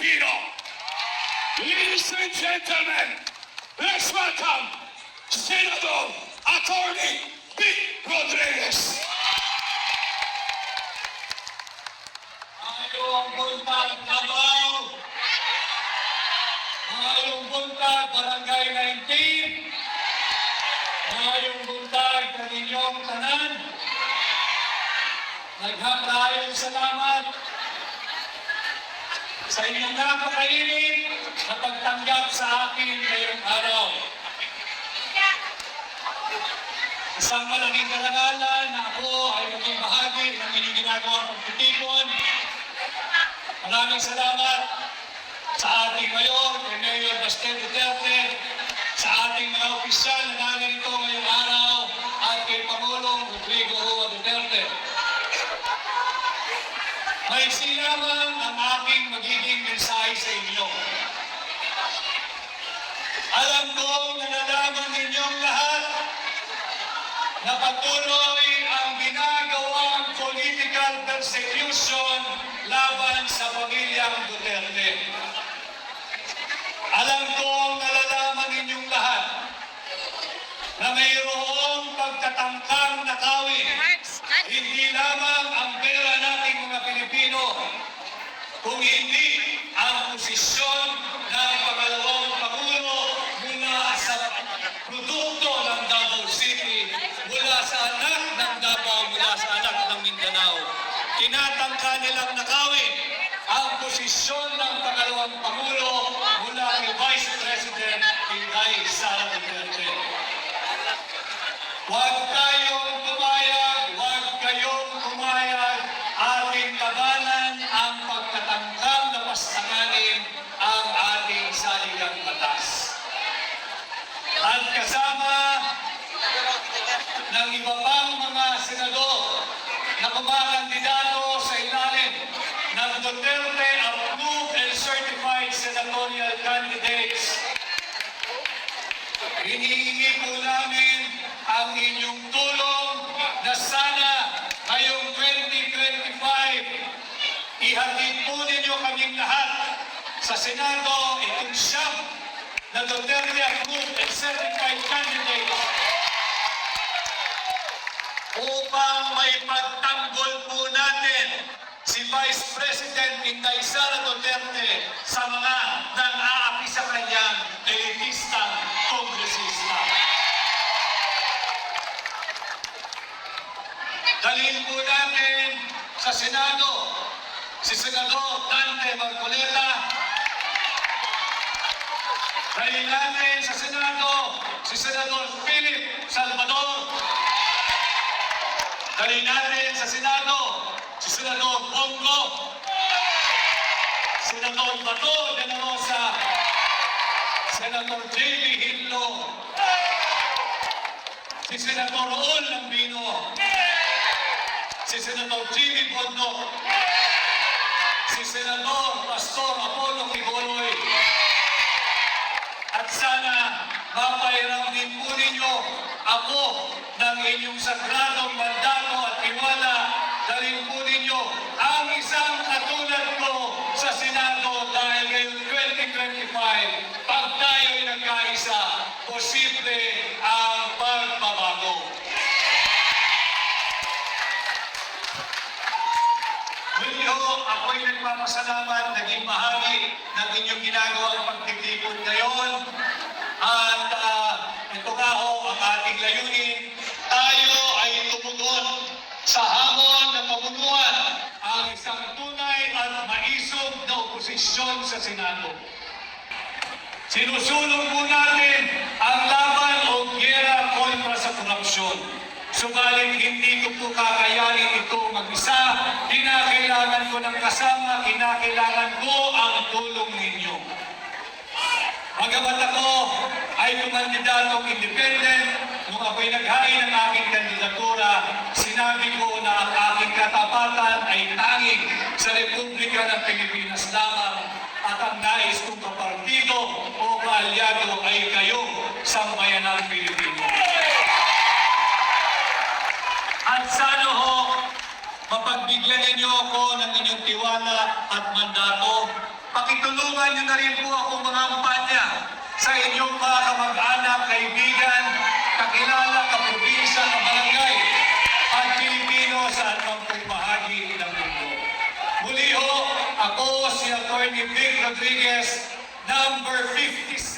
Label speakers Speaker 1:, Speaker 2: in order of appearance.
Speaker 1: Pilipino. Ladies and gentlemen, let's welcome Senator Attorney Pete Rodriguez.
Speaker 2: Mayong buntag Davao, mayong buntag Barangay 19, mayong buntag kaninyong tanan. Naghaprayong salamat sa inyong napakainit na pagtanggap sa akin ngayong araw. Isang malaking karangalan na ako ay maging bahagi ng inyong ginagawang pagtitipon. Maraming salamat sa ating mayor, kay Mayor Bastian Duterte, sa ating mga opisyal na narito ngayong araw, at kay Pangulong Rodrigo Roa Duterte. May silamang ang aking magiging mensahe sa inyo. Alam kong nalalaman ninyong lahat na patuloy ang ginagawang political persecution laban sa pamilyang Duterte. Alam kong nalalaman ninyong lahat na mayroong pagtatangkang nakawin hindi lamang ang pera nating mga Pilipino, kung hindi ang posisyon ng pangalawang Pangulo mula sa produkto ng Davao City, mula sa anak ng Davao, mula sa anak ng Mindanao. Tinatangka nilang nakawin ang posisyon ng pangalawang Pangulo mula kay Vice President Inday Sara Duterte. Huwag kayong pumayag, huwag kayong pumayag. Ating labanan ang pagkatangkang na pastanganin ang ating saligang batas. At kasama ng iba pang mga senador na kumakandidato sa ilalim ng Duterte Approved and Certified Senatorial Candidates, hinihingi po namin ang inyong tulong na sana ngayong 2025 ihatid po ninyo kaming lahat sa Senado itong siyam na Duterte Approved and Certified Candidates upang may pagtanggol po natin si Vice President Inday Sara Duterte sa mga nang-aapi sa kanyang elitistang kongresista. Dalhin po natin sa Senado si Senador Dante Marcoleta. Dalhin natin sa Senado si Senador Philip Salvador. Dalhin natin sa Senado si Senador Bongo, Senador Bato de la Rosa, Senador J.B. Hinlo, si Senador Raul Lambino, si Senador Jimmy Bondoc, si Senador Pastor Apollo Quiboloy, at sana mapairam din po ninyo ako ng inyong sagradong mandato at tiwala. Dalhin po ninyo ang isang katulad ko sa Senado dahil ngayong 2025, pag tayo'y nagkaisa, posible ang pagbabago. Muli ho, ako'y nagpapasalamat, naging bahagi ng inyong ginagawang pagtitipon ngayon. At ito nga ho ang ating layunin. Tayo ay tumugon sa hamon na pamunuan ang isang tunay at maisog na oposisyon sa Senado. Sinusulong po natin ang laban o giyera kontra sa korupsyon. Subalit hindi ko po kakayanin ito mag-isa. Kinakailangan ko ng kasama, kinakailangan ko ang tulong ninyo. Magamat ako ay kumandidatong independent, nung ako'y naghain ng aking kandidatura, sinabi ko na ang aking katapatan ay tanging sa Republika ng Pilipinas lamang at ang nais kong kapartido o kaalyado ay kayong sambayanang Pilipino. At sana ho, mapagbigyan ninyo ako ng inyong tiwala at mandato pakitulungan niyo na rin po akong mga kampanya sa inyong mga kamag-anak, kaibigan, kakilala, kaprobinsya, kabarangay, at Pilipino sa anumang pong bahagi ng mundo. Muli ho, ako si Atty. Vic Rodriguez, number 56.